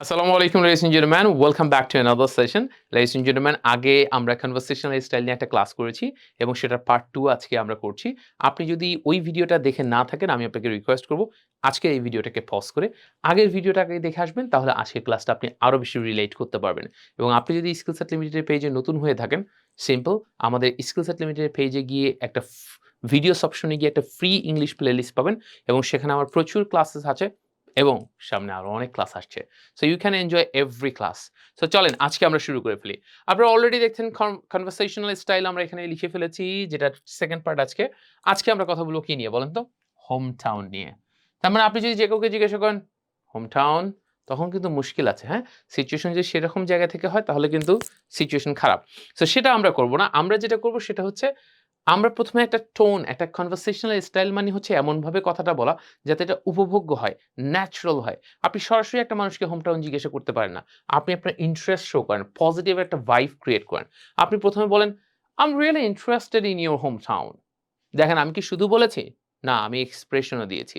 আসসালামু আলাইকুম ladies and gentlemen, welcome back to another session. Ladies and gentlemen, আগে আমরা কনভারসেশনাল স্টাইল নিয়ে একটা ক্লাস করেছি এবং সেটার পার্ট 2 আজকে আমরা করছি। আপনি যদি ওই ভিডিওটা দেখে না থাকেন আমি আপনাকে রিকোয়েস্ট করব আজকের এই ভিডিওটাকে পজ করে আগের ভিডিওটাকে দেখে আসবেন, তাহলে আজকের ক্লাসটা আপনি আরো বেশি রিলেট করতে পারবেন। এবং আপনি যদি স্কিলসেট লিমিটেড পেজে নতুন হয়ে থাকেন, সিম্পল আমাদের স্কিলসেট লিমিটেড পেজে গিয়ে একটা ভিডিওস অপশনে গিয়ে একটা ফ্রি ইংলিশ প্লেলিস্ট পাবেন এবং সেখানে আমার প্রচুর ক্লাসেস আছে এবং সামনে আরো অনেক ক্লাস আসছে। So you can enjoy every class. So চলেন আজকে আমরা শুরু করে ফেলি। আপনারা অলরেডি দেখছেন কনভারসেশনাল স্টাইল আমরা এখানে লিখে ফেলেছি, যেটা সেকেন্ড পার্ট আজকে। আজকে আমরা কথা বলবো কি নিয়ে বলেন তো? হোম টাউন নিয়ে। তার মানে আপনি যদি যে কাউকে জিজ্ঞাসা করেন হোম টাউন, তখন কিন্তু মুশকিল আছে, হ্যাঁ? সিচুয়েশন যদি সেরকম জায়গা থেকে হয় তাহলে কিন্তু সিচুয়েশন খারাপ। সো সেটা আমরা করব না। আমরা যেটা করব সেটা হচ্ছে আমরা ১ম এ একটা টোন, একটা কনভারসেশনাল স্টাইল মানে হচ্ছে এমনভাবে কথাটা বলা যাতে এটা উপভোগ্য হয়, ন্যাচারাল হয়। আপনি সরাসরি একটা মানুষকে হোম টাউন জিজ্ঞাসা করতে পারেন না। আপনি আপনার ইন্টারেস্ট শো করেন, পজিটিভ একটা ভাইব ক্রিয়েট করেন। আপনি ১ম এ বলেন, "I am really interested in your home town." দেখেন আমি কি শুধু বলেছি? না, আমি এক্সপ্রেশনও দিয়েছি।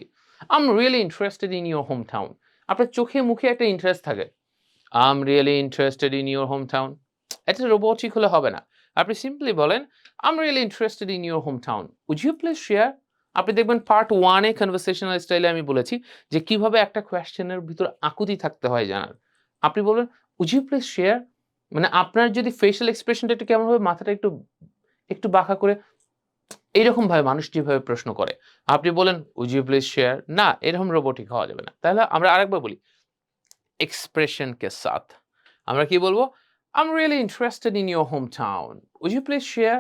"I am really interested in your home town." আপনার চোখে মুখে একটা ইন্টারেস্ট থাকে। "I am really interested in your home town." এটা রোবটিক হলে হবে না। আপনি সিম্পলি বলেন, "I am really interested in your home town. Would you please share?" আপনি দেখবেন পার্ট 1 এ কনভারসেশনাল স্টাইলে আমি বলেছি যে কিভাবে একটা কোয়েশ্চেনের ভিতর আকুতি থাকতে হয় জানার। আপনি বলবেন, "উড ইউ প্লিজ শেয়ার?" মানে আপনার যদি ফেশিয়াল এক্সপ্রেশনটা একটু কেমন হবে, মাথাটা একটু একটু বাঁকা করে এইরকমভাবে মানুষ যেভাবে প্রশ্ন করে। আপনি বলেন, "উড ইউ প্লিজ শেয়ার?" না, এরকম রোবটিক হওয়া যাবে না। তাহলে আমরা আরেকবার বলি, এক্সপ্রেশন কে সাথ। আমরা কি বলব? "I'm really interested in your hometown. Would you please share?"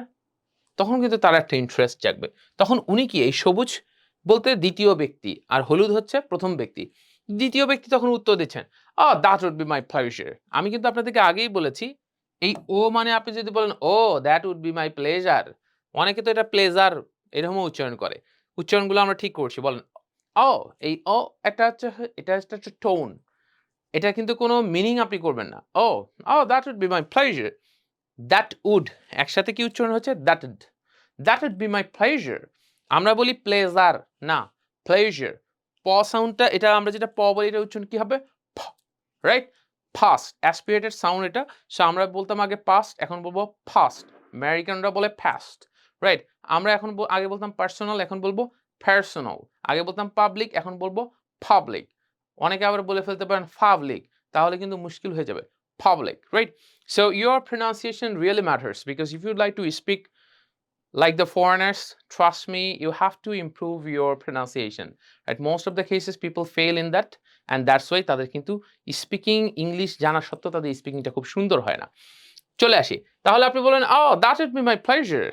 তখন কিন্তু তার একটা ইন্টারেস্ট জাগবে। তখন উনি কি এই সবুজ বলতে ২য় ব্যক্তি আর হলুদ হচ্ছে ১ম ব্যক্তি। ২য় ব্যক্তি তখন উত্তর দিচ্ছেন, "Oh, that would be my pleasure." আমি কিন্তু আপনাদেরকে আগেই বলেছি, এই ও মানে আপনি যদি বলেন, "Oh, that would be my pleasure." অনেকে তো এটা প্লেজার এরকমও উচ্চারণ করে। উচ্চারণগুলো আমরা ঠিক করছি। বলেন, "Oh," এই "oh" একটা হচ্ছে এটা হচ্ছে টোন। এটার কিন্তু কোনো মিনিং আপনি করবেন না। "Oh, oh, that would be my pleasure." That would একসাথে কি উচ্চারণ হচ্ছে? That'd. That would be my pleasure. আমরা বলি প্লেজার না, প্লেজার। প সাউন্ডটা এটা আমরা যেটা প বলি এটার উচ্চারণ কি হবে? ফ, রাইট? ফাস্ট অ্যাসপিরেটেড সাউন্ড এটা। সো আমরা বলতাম আগে পাস্ট, এখন বলবো ফাস্ট। আমেরিকানরা বলে ফাস্ট, রাইট? আমরা এখন আগে বলতাম পার্সোনাল, এখন বলবো পার্সোনাল। আগে বলতাম পাবলিক, এখন বলবো পাবলিক। অনেকে আবার বলে ফেলতে পারেন ফাবলিক, তাহলে কিন্তু মুশকিল হয়ে যাবে। Public, right? So your pronunciation really matters, because if you'd like to speak like the foreigners, trust me, you have to improve your pronunciation. Right? Most of the cases people fail in that, and that's why তাদের কিন্তু speaking English জানা সত্ত্বেও তাদের স্পিকিংটা খুব সুন্দর হয় না। চলে আসি। তাহলে আপনি বললেন, "Oh, that would be my pleasure."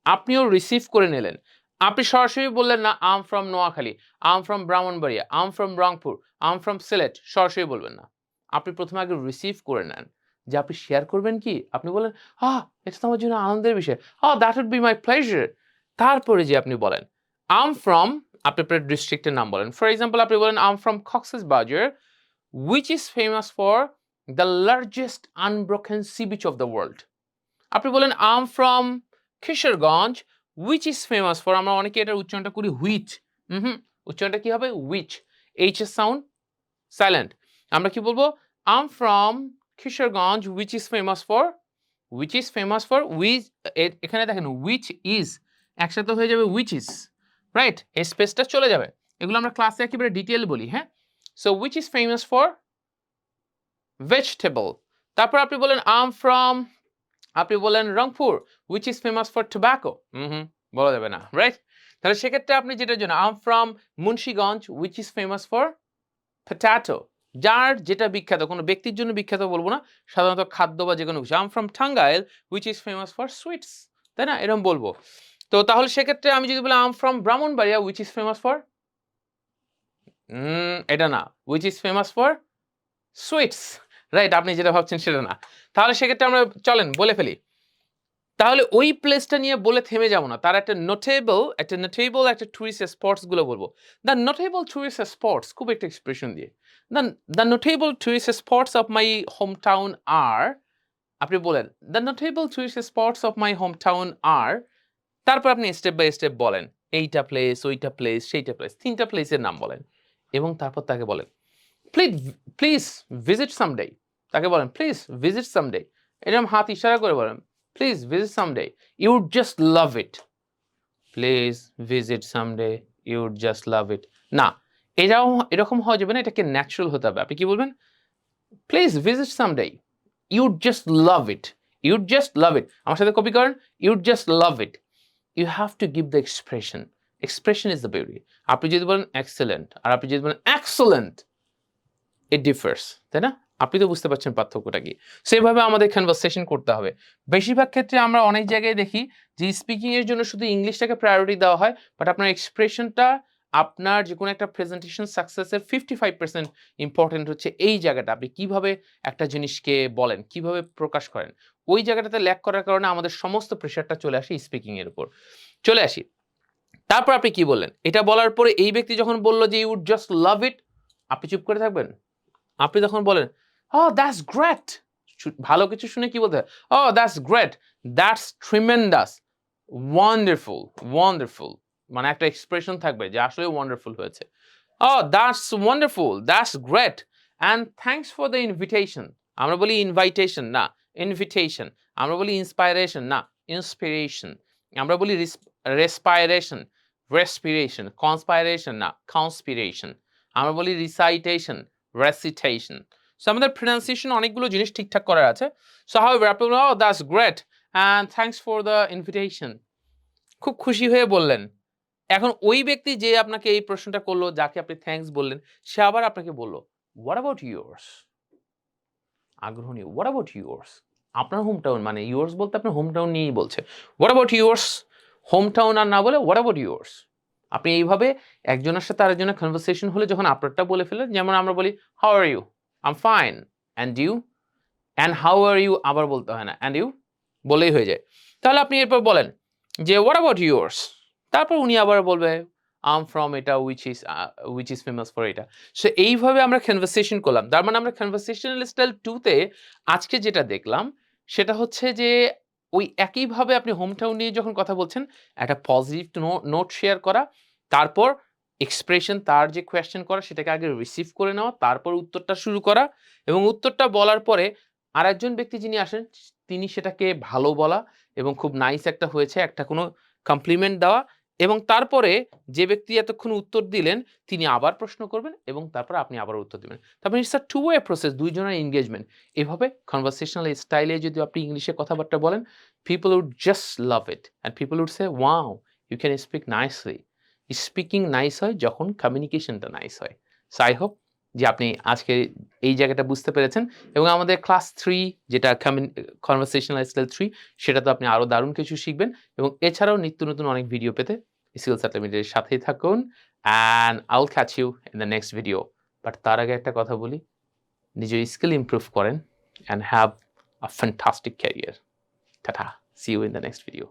আপনিও রিসিভ করে নিলেন। আপনি সরাসরি বললেন না, "I'm from Noakhali, I'm from Brahmanbaria, I'm from Rangpur, I'm from Sylhet." সরাসরি বলবেন না। আপনি ১ম এ আগে রিসিভ করে নেন। যে আপনি শেয়ার করবেন কি? আপনি বললেন, এটা তো আমার জন্য আনন্দের বিষয়। That would be my pleasure." তারপরে যেয়ে আপনি বলেন, "I'm from" আপনি আপনার ডিস্ট্রিক্টের নাম বলেন। ফর এক্সাম্পল আপনি বলেন, "I'm from Cox's Bazar, which is famous for the largest unbroken sea beach of the world." আপনি বলেন, "I'm from Kishoreganj, which is famous for" আমরা অনেকে এটার উচ্চারণটা করি which। উচ্চারণটা কি হবে? which। H এর সাউন্ড সাইলেন্ট। আমরা কি বলবো? "I'm from Kishoreganj, which is famous for" which এখানে দেখেন which is একসাথে হয়ে যাবে which is, রাইট? এই স্পেসটা চলে যাবে। এগুলো আমরা ক্লাসে একেবারে ডিটেইল বলি, হ্যাঁ? So which is famous for vegetable। তারপর আপনি বলেন, "I'm from" আপনি বললেন Rangpur, which is famous for tobacco। বলা যাবে না, রাইট? তাহলে সেক্ষেত্রে আপনি যেটার জন্য I'm from Munshiganj, which is famous for potato। যার যেটা বিখ্যাত, কোনো ব্যক্তির জন্য বিখ্যাত বলবো না, সাধারণত খাদ্য বা যেকোনো কিছু। I'm from Tangail, which is famous for sweets। তাই না? এরকম বলবো। তো তাহলে সেক্ষেত্রে আমি যদি বলি I'm from Brahmanbaria, which is famous for এটা না, which is famous for sweets, right? আপনি যেটা ভাবছেন সেটা না। তাহলে সেক্ষেত্রে আমরা চলেন বলে ফেলি। তাহলে ওই প্লেসটা নিয়ে বলে থেমে যাব না। তার একটা টুরিস্ট স্পটস গুলো বলবো। দ্য নোটেবল টুরিস্ট স্পটস, খুব একটা এক্সপ্রেশন দিয়ে। The the notable tourist spots of my home town are, আপনি বলেন, the notable tourist spots of my home town are, তারপর আপনি স্টেপ বাই স্টেপ বলেন। এইটা প্লেস, ওইটা প্লেস, সেইটা প্লেস। ৩ টা প্লেসের নাম বলেন। এবং তারপর তাকে বলেন, প্লিজ ভিজিট সামডে। তাকে বলেন প্লিজ ভিজিট সামডে। এরকম হাত ইশারা করে বলেন please visit someday. You would just love it. Please visit someday. You would just love it. না, এরকম হওয়া যাবে না, এটাকে ন্যাচারাল হতে হবে। আপনি কি বলবেন? Please visit someday. You would just love it. You would just love it. আমার সাথে কপি করেন। You would just love it. You have to give the expression. Expression is the beauty. আপনি যদি বলেন এক্সেলেন্ট আর আপনি যদি বলেন এক্সেলেন্ট, ইট differs, তাই না? আপনি তো বুঝতে পারছেন পার্থক্যটা কি। সেভাবে আমাদের কনভারসেশন করতে হবে। বেশিরভাগ ক্ষেত্রে আমরা অনেক জায়গায় দেখি যে স্পিকিং এর জন্য শুধু ইংলিশটাকে প্রায়োরিটি দেওয়া হয়, বাট আপনার এক্সপ্রেশনটা আপনার যে কোনো একটা প্রেজেন্টেশন সাকসেসের 55% ইম্পর্টেন্ট হচ্ছে এই জায়গাটা। আপনি কিভাবে একটা জিনিসকে বলেন, কিভাবে প্রকাশ করেন। ওই জায়গাটাতে ল্যাক করার কারণে আমাদের সমস্ত প্রেশারটা চলে আসে স্পিকিং এর উপর। চলে আসি। তারপর আপনি কি বললেন? এটা বলার পরে এই ব্যক্তি যখন বলল যে ইউ উড জাস্ট লাভ ইট, আপনি চুপ করে থাকবেন? আপনি তখন বলেন, "Oh, that's great!" ভালো কিছু শুনে কি বলতে হয়? "Oh, that's great! That's tremendous! Wonderful! Wonderful!" মানে একটা এক্সপ্রেশন থাকবে যে আসলে ওয়ান্ডারফুল হয়েছে। "Oh, that's wonderful! That's great! And thanks for the invitation." আমরা বলি ইনভাইটেশন না, ইনভিটেশন। আমরা বলি ইন্সপাইরেশন না, ইন্সপিরেশন। আমরা বলি রেসপাইরেশন, রেসপিরেশন। কনস্পাইরেশন না, কনস্পিরেশন। আমরা বলি রিসাইটেশন, রেসিটেশন। সো আমাদের প্রনাউন্সিয়েশন অনেকগুলো জিনিস ঠিকঠাক করার আছে। সো হাউএভার আপনি বললেন, "Oh, that's great! And thanks for the invitation." খুব খুশি হয়ে বললেন। এখন ওই ব্যক্তি যে আপনাকে এই প্রশ্নটা করলো, যাকে আপনি থ্যাংকস বললেন, সে আবার আপনাকে বলল, "What about yours?" আগ্রহ নিয়ে, "What about yours?" আপনার হোম টাউন মানে yours বলতে আপনার হোম টাউন নিয়েই বলছে। "What about yours?" Home town আর না বলে "What about yours?" আপনি এইভাবে একজনের সাথে আরেকজনের কনভারসেশন হলে যখন আপনারটা বলে ফেলেন, যেমন আমরা বলি, "How are you?" "I'm fine." "And you?" "And how are you?" আবার বলতে হয় না। "And you?" বলেই হয়ে যায়। তাহলে আপনি এরপর বলেন যে, "What about yours?" তারপর উনি আবার বলবে, "I'm from এটা which is famous for এটা." সো এইভাবে আমরা কনভারসেশন করলাম। তার মানে আমরা কনভারসেশনাল স্টাইল 2 তে আজকে যেটা দেখলাম সেটা হচ্ছে যে ওই একইভাবে আপনি হোম টাউন নিয়ে যখন কথা বলছেন, একটা পজিটিভ নোট শেয়ার করা, তারপর এক্সপ্রেশন তার যে কোয়েশ্চেন করা সেটাকে আগে রিসিভ করে নেওয়া, তারপর উত্তরটা শুরু করা এবং উত্তরটা বলার পরে আরেকজন ব্যক্তি যিনি আসেন তিনি সেটাকে ভালো বলা এবং খুব নাইস একটা হয়েছে একটা কোনো কমপ্লিমেন্ট দেওয়া এবং তারপরে যে ব্যক্তি এতক্ষণ উত্তর দিলেন তিনি আবার প্রশ্ন করবেন এবং তারপর আপনি আবার উত্তর দিবেন। তারপর it's a two way process, দুইজনের এনগেজমেন্ট। এভাবে কনভারসেশনাল স্টাইলে যদি আপনি ইংলিশে কথাবার্তা বলেন, people would just love it and people would say, "wow, you can speak nicely." Speaking nice হয় যখন কমিউনিকেশনটা নাইস হয়। সো আই হোপ যে আপনি আজকে এই জায়গাটা বুঝতে পেরেছেন এবং আমাদের ক্লাস 3 যেটা কনভারসেশনাল স্টাইল 3 সেটাতে আপনি আরো দারুণ কিছু শিখবেন এবং এছাড়াও নিত্য নতুন অনেক ভিডিও পেতে স্কিলস একাডেমির সাথেই থাকুন and I will catch you in the next video. But তার আগে একটা কথা বলি, নিজের স্কিল ইমপ্রুভ করেন and have a fantastic career. Tata, see you in the next video.